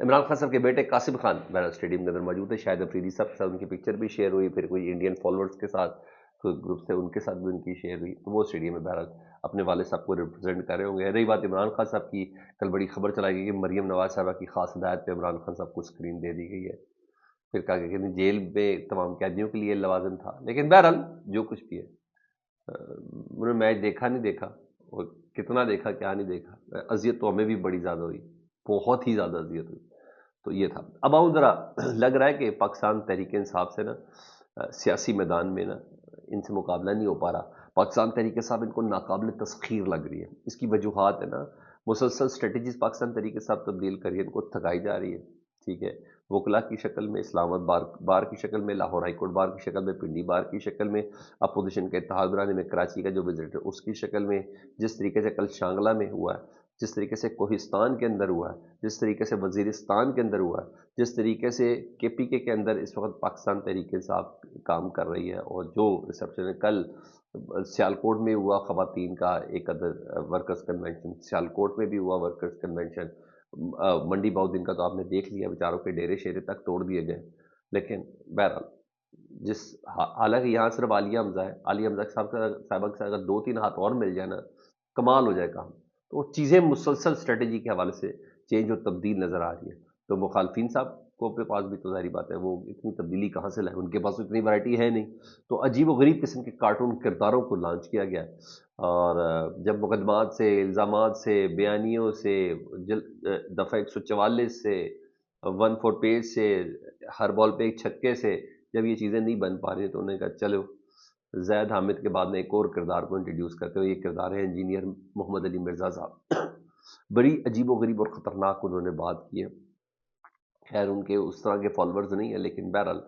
عمران خان صاحب کے بیٹے قاسم خان بہرحال اسٹیڈیم کے اندر موجود ہے، شاہد افریدی صاحب کے ساتھ ان کی پکچر بھی شیئر ہوئی، پھر کوئی انڈین فالوورز کے ساتھ کوئی گروپ سے ان کے ساتھ بھی ان کی شیئر ہوئی، تو وہ اسٹیڈیم میں بہرحال اپنے والد صاحب کو ریپرزینٹ کر رہے ہوں گے۔ رہی بات عمران خان صاحب کی، کل بڑی خبر چلائی گئی کہ مریم نواز صاحبہ کی خاص ہدایت پہ عمران خان صاحب کو اسکرین دے دی گئی ہے، پھر کہا کہ کہتے ہیں جیل میں تمام قیدیوں کے لیے لوازم تھا، لیکن بہرحال جو کچھ بھی ہے انہوں نے میچ دیکھا نہیں دیکھا، اور کتنا دیکھا کیا نہیں دیکھا، اذیت تو ہمیں بھی بڑی زیادہ ہوئی، بہت ہی زیادہ اذیت ہوئی، تو یہ تھا۔ اب آؤں ذرا، لگ رہا ہے کہ پاکستان تحریک انصاف سے نا سیاسی میدان میں نا ان سے مقابلہ نہیں ہو پا رہا، پاکستان تحریک انصاف ان کو ناقابل تسخیر لگ رہی ہے، اس کی وجوہات ہے نا، مسلسل اسٹریٹجیز پاکستان تحریک انصاف تبدیل کری ہے، ان کو تھکائی جا رہی ہے، ٹھیک ہے، وکلا کی شکل میں، اسلام آباد بار کی شکل میں، لاہور ہائی کورٹ بار کی شکل میں، پنڈی بار کی شکل میں، اپوزیشن کے اتحاد بنانے میں کراچی کا جو وزٹ ہے اس کی شکل میں، جس طریقے سے کل شانگلہ میں ہوا ہے، جس طریقے سے کوہستان کے اندر ہوا ہے، جس طریقے سے وزیرستان کے اندر ہوا ہے، جس طریقے سے کے پی کے اندر اس وقت پاکستان تحریک انصاف کام کر رہی ہے، اور جو ریسپشن ہے کل سیالکوٹ میں ہوا خواتین کا ایک ادر ورکرز کنونشن، سیالکوٹ میں بھی ہوا ورکرز کنونشن، منڈی بہت دن کا تو آپ نے دیکھ لیا، بیچاروں کے ڈیرے شیرے تک توڑ دیے گئے، لیکن بہرحال جس حالانکہ یہاں صرف عالیہ حمزہ ہے، عالیہ حمزہ صاحبہ کے ساتھ اگر دو تین ہاتھ اور مل جائے نا کمال ہو جائے کام، تو وہ چیزیں مسلسل اسٹریٹجی کے حوالے سے چینج اور تبدیل نظر آ رہی ہے، تو مخالفین صاحب کو کے پاس بھی تو ظاہری بات ہے وہ اتنی تبدیلی کہاں سے لائے، ان کے پاس تو اتنی ورائٹی ہے نہیں، تو عجیب و غریب قسم کے کارٹون کرداروں کو لانچ کیا گیا ہے، اور جب مقدمات سے، الزامات سے، بیانیوں سے، دفعہ 144 سے، 148 سے، ہر بال پہ ایک چھکے سے، جب یہ چیزیں نہیں بن پا رہی تو انہوں نے کہا چلو زید حامد کے بعد میں ایک اور کردار کو انٹروڈیوس کرتے ہوں، یہ کردار ہے انجینئر محمد علی مرزا صاحب، بڑی عجیب و غریب اور خطرناک انہوں نے بات کی ہے، خیر ان کے اس طرح کے فالوورز نہیں ہیں، لیکن بہرحال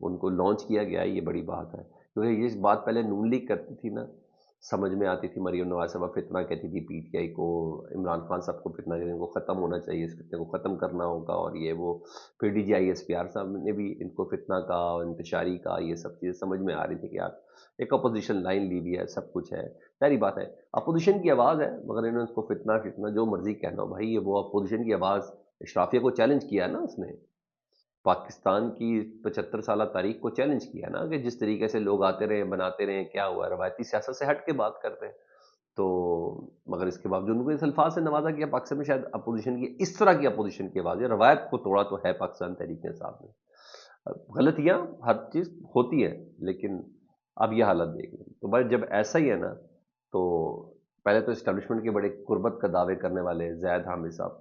ان کو لانچ کیا گیا ہے، یہ بڑی بات ہے، کیونکہ یہ بات پہلے نون لیگ کرتی تھی نا، سمجھ میں آتی تھی، مریم نواز صاحبہ فتنہ کہتی تھی پی ٹی آئی کو، عمران خان صاحب کو فتنہ کہتے ہیں، ان کو ختم ہونا چاہیے، اس فتنے کو ختم کرنا ہوگا، اور یہ وہ، پھر D G I S P R صاحب نے بھی ان کو فتنہ کا اور انتشاری کا، یہ سب چیزیں سمجھ میں آ رہی تھی کہ یار ایک اپوزیشن لائن لی بھی ہے، سب کچھ ہے، ساری بات ہے، اپوزیشن کی آواز ہے، مگر انہوں نے اس کو فتنہ فتنہ جو مرضی کہنا ہو بھائی، یہ وہ اپوزیشن کی آواز، اشرافیہ کو چیلنج کیا نا اس نے، پاکستان کی 75 سالہ تاریخ کو چیلنج کیا نا، کہ جس طریقے سے لوگ آتے رہے بناتے رہے کیا ہوا، روایتی سیاست سے ہٹ کے بات کرتے ہیں، تو مگر اس کے باوجود ان کو اس الفاظ سے نوازا گیا، پاکستان میں شاید اپوزیشن کی اس طرح کی اپوزیشن کی آواز ہے، روایت کو توڑا تو ہے پاکستان تحریک انصاف نے، غلطیاں ہر چیز ہوتی ہے، لیکن اب یہ حالت دیکھ لیں تو بھائی جب ایسا ہی ہے نا، تو پہلے تو اسٹیبلشمنٹ کے بڑے قربت کا دعوے کرنے والے زید حامد صاحب،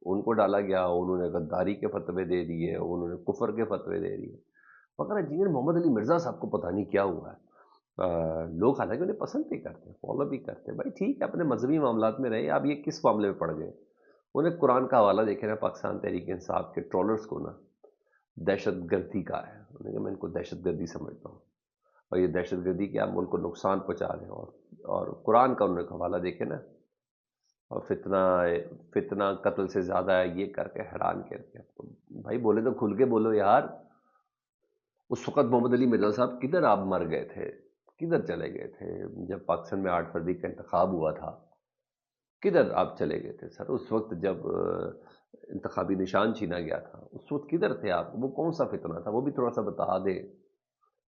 ان کو ڈالا گیا، انہوں نے غداری کے فتوے دے دیے، انہوں نے کفر کے فتوے دے دیے، مگر انجینئر محمد علی مرزا صاحب کو پتہ نہیں کیا ہوا ہے، لوگ حالانکہ انہیں پسند بھی کرتے ہیں، فالو بھی کرتے ہیں، بھائی ٹھیک ہے اپنے مذہبی معاملات میں رہے، آپ یہ کس معاملے میں پڑ گئے، انہیں قرآن کا حوالہ دیکھے نا، پاکستان تحریک انصاف کے ٹرولرز کو نا دہشت گردی کا ہے، انہوں نے کہا میں ان کو دہشت گردی سمجھتا ہوں، اور یہ دہشت گردی کیا ملک کو نقصان پہنچا رہے ہیں، اور قرآن کا انہوں نے حوالہ دیکھے نا، اور فتنہ فتنہ قتل سے زیادہ ہے، یہ کر کے حیران کر کے، بھائی بولے تو کھل کے بولو یار، اس وقت محمد علی مرزا صاحب کدھر آپ مر گئے تھے، کدھر چلے گئے تھے جب پاکستان میں 8 فروری کا انتخاب ہوا تھا، کدھر آپ چلے گئے تھے سر اس وقت جب انتخابی نشان چھینا گیا تھا، اس وقت کدھر تھے آپ، وہ کون سا فتنہ تھا وہ بھی تھوڑا سا بتا دے،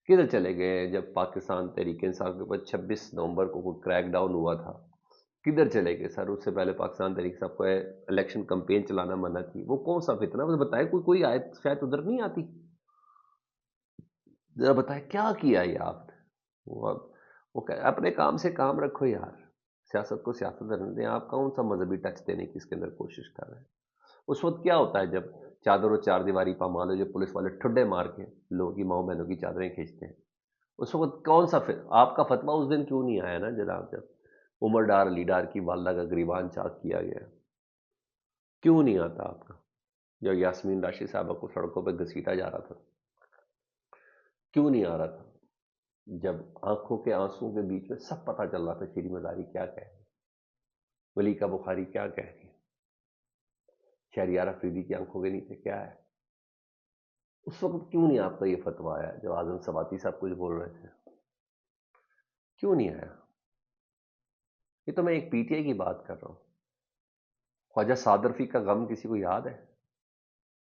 کدھر چلے گئے جب پاکستان تحریک انصاف کے اوپر 26 نومبر کو کوئی کریک ڈاؤن ہوا تھا، کدھر چلے گئے سر، اس سے پہلے پاکستان تحریک صاحب کو الیکشن کمپین چلانا منع تھی، وہ کون سا فتنہ، مجھے بتائے کوئی آیت شاید ادھر نہیں آتی، ذرا بتائے کیا کیا یہ آپ نے، وہ اپنے کام سے کام رکھو یار، سیاست کو سیاست رہنے دیں، آپ کون سا مذہبی ٹچ دینے کی اس کے اندر کوشش کر رہے ہیں، اس وقت کیا ہوتا ہے جب چادر و چار دیواری پامال ہو، جو پولیس والے ٹھڈے مار کے لوگوں کی ماؤں بہنوں کی چادریں کھینچتے ہیں، اس وقت کون سا آپ کا فتویٰ اس دن کیوں نہیں آیا نا جناب، جب عمر ڈار علی ڈار کی والدہ کا گریبان چاک کیا گیا، کیوں نہیں آتا آپ کا، جب یاسمین راشد صاحبہ کو سڑکوں پہ گھسیٹا جا رہا تھا، کیوں نہیں آ رہا تھا، جب آنکھوں کے آنسوں کے بیچ میں سب پتہ چل رہا تھا شیریں مزاری کیا کہہ رہی، ملیکہ بخاری کیا کہہ رہی ہے، شہریار افریدی کی آنکھوں کے نیچے کیا ہے، اس وقت کیوں نہیں آپ کا یہ فتویٰ آیا جب اعظم سواتی صاحب کچھ بول رہے تھے، کیوں نہیں آیا، یہ تو میں ایک پی ٹی آئی کی بات کر رہا ہوں، خواجہ صادرفی کا غم کسی کو یاد ہے،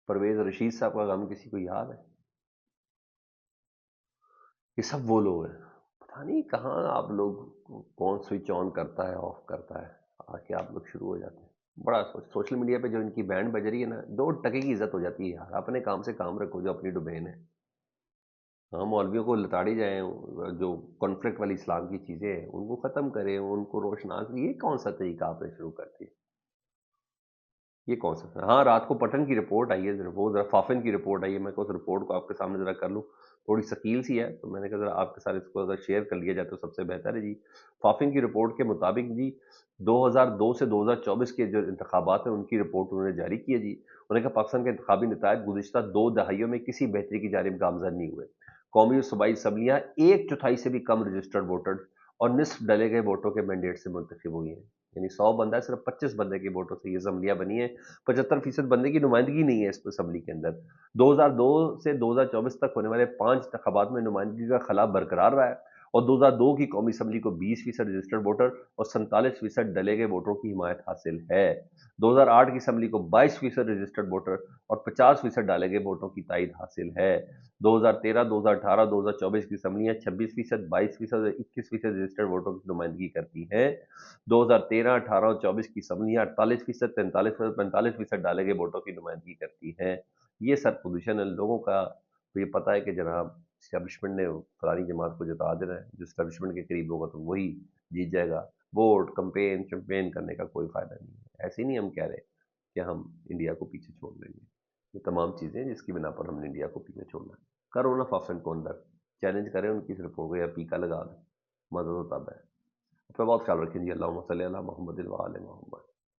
پرویز رشید صاحب کا غم کسی کو یاد ہے؟ یہ سب وہ لوگ ہیں، پتہ نہیں کہاں آپ لوگ، کون سوئچ آن کرتا ہے آف کرتا ہے، آ کے آپ لوگ شروع ہو جاتے ہیں۔ بڑا سوشل میڈیا پہ جو ان کی بینڈ بج رہی ہے نا، 2 ٹکے کی عزت ہو جاتی ہے یار، اپنے کام سے کام رکھو جو اپنی ڈومین ہے۔ ہاں مولویوں کو لتاڑی جائیں، جو کانفلکٹ والی اسلام کی چیزیں ہیں ان کو ختم کریں، ان کو روشناس، یہ کون سا طریقہ آپ نے شروع کرتی ہے؟ یہ کون سا؟ ہاں رات کو پٹن کی رپورٹ آئی ہے، وہ ذرا فافن کی رپورٹ آئی ہے، میں کو اس رپورٹ کو آپ کے سامنے ذرا کر لوں، تھوڑی ثقیل سی ہے تو میں نے کہا ذرا آپ کے ساتھ اس کو اگر شیئر کر لیا جائے تو سب سے بہتر ہے جی۔ فافن کی رپورٹ کے مطابق جی 2002 سے 2024 کے جو انتخابات ہیں ان کی رپورٹ انہوں نے جاری کی ہے جی۔ انہوں نے کہا پاکستان کے انتخابی نتائج گزشتہ 2 دہائیوں میں کسی بہتری کی جانب گامزن نہیں ہوئے۔ قومی اور صوبائی اسمبلیاں 1/4 سے بھی کم رجسٹرڈ ووٹر اور نصف ڈلے گئے ووٹوں کے مینڈیٹ سے منتخب ہوئی ہیں، یعنی 100 بندہ ہے صرف 25 بندے کے ووٹوں سے یہ اسمبلیاں بنی ہیں، 75% بندے کی نمائندگی نہیں ہے اس اسمبلی کے اندر۔ 2002 سے 2024 تک ہونے والے 5 انتخابات میں نمائندگی کا خلا برقرار رہا ہے اور 2002 کی قومی اسمبلی کو 20% رجسٹرڈ ووٹر اور 47% ڈلے گئے ووٹوں کی حمایت حاصل ہے۔ 2008 کی اسمبلی کو 22% رجسٹرڈ ووٹر اور 50% ڈالے گئے ووٹوں کی تائید حاصل ہے۔ 2013 2018 2024 کی اسمبلیاں 26%، 22% اور 21% رجسٹرڈ ووٹوں کی نمائندگی کرتی ہیں۔ 2013 18 اور 24 کی اسمبلیاں 48%، 43% 45% ڈالے گئے ووٹوں کی نمائندگی کرتی ہیں۔ یہ سر پوزیشن ہے لوگوں کا، تو یہ پتہ ہے کہ جناب اسٹیبلشمنٹ نے فلانی جماعت کو جتا دینا ہے، جو اسٹیبلشمنٹ کے قریب ہوگا تو وہی جیت جائے گا۔ ووٹ کمپین چمپین کرنے کا کوئی فائدہ نہیں ہے، ایسے نہیں ہم کہہ رہے کہ ہم انڈیا کو پیچھے چھوڑ دیں گے، یہ تمام چیزیں جس کی بنا پر ہم نے انڈیا کو پیچھے چھوڑنا ہے۔ کرو نا فافن کو اندر چیلنج کریں ان کی اس رپورٹ کو، یا پیکا لگا دیں، مدد و تب ہے۔ اپنا بہت خیال رکھیں جی، اللہم صلی علی محمد و آل محمد۔